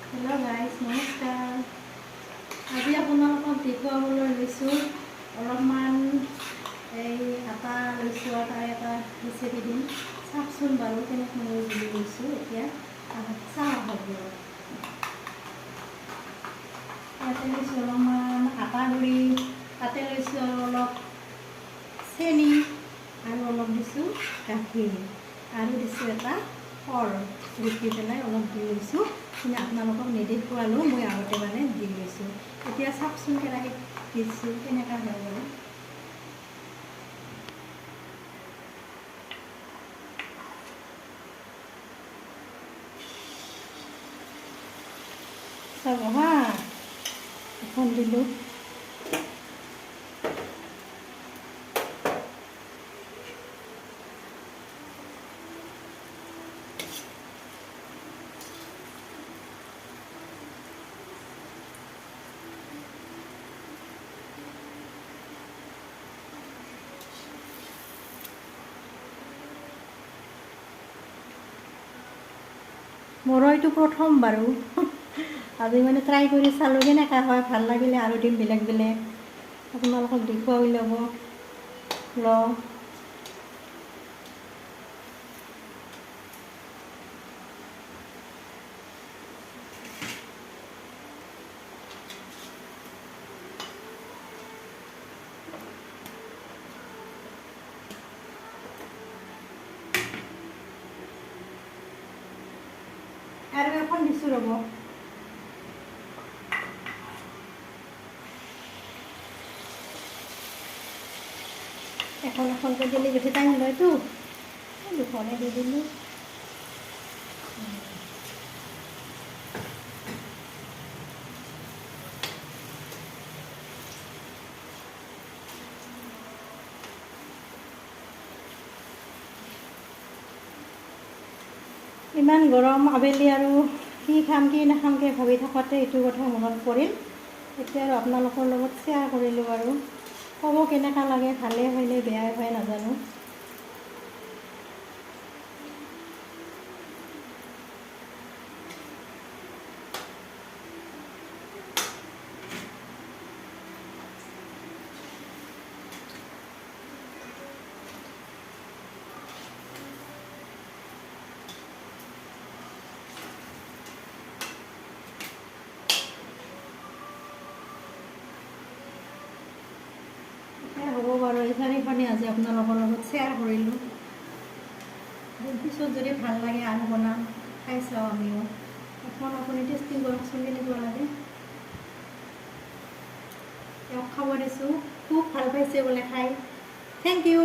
Hello' guys, নমস্কাৰ। আজি আপোনালোকক দেখুৱাবলৈ লৈছোঁ অলপমান আটা লৈছোঁ আৰু তাৰ এটা ৰেচিপি দিম। চাওকচোন বাৰু কেনেকৈ মই বুলি লৈছোঁ। এতিয়া চাহ হ'ব। ইয়াতে লৈছোঁ অলপমান আটা গুড়ি, তাতে লৈছোঁ আৰু অলপ চেনি আৰু অলপ দিছোঁ গাখীৰ আৰু দিছোঁ এটা কল ৰুকি পেলাই অলপ দি লৈছোঁ। কিন্তু আপোনালোকক নেদেখুৱালোঁ, মই আগতে দি লৈছোঁ। এতিয়া চাওকচোন কেৰাহীত দিছোঁ কেনেকুৱা হয় বাৰু। চাব হা, এখন দিলোঁ। মোৰো এইটো প্ৰথম বাৰু। আজি ট্ৰাই কৰি চালোঁ কেনেকুৱা হয়, ভাল লাগিলে আৰু দিম বেলেগ বেলেগ আপোনালোকক দেখুৱাই লওঁ। আৰু এখন দিছোঁ ৰ'ব। এখনকৈ দিলে বেছি টাইম লয়তো, দুখনে দি দিলোঁ। ইমান গৰম, আবেলি আৰু কি খাম কি নাখামকৈ ভাবি থাকোঁতে এইটো কথা মনত পৰিল। এতিয়া আৰু আপোনালোকৰ লগত শ্বেয়াৰ কৰিলোঁ আৰু। ক'ব কেনেকুৱা লাগে, ভালে হয়নে বেয়াই হয় নাজানো। হ'ব বাৰু, এই চাৰিখনে আজি আপোনালোকৰ লগত শ্বেয়াৰ কৰিলোঁ। পিছত যদি ভাল লাগে আৰু বনাম, খাই চাওঁ আমিও। এখন আপুনি টেষ্টিং কৰকচোন কেনেকুৱা লাগে। তেওঁক খাব দিছোঁ, খুব ভাল পাইছে বোলে খাই। Thank U.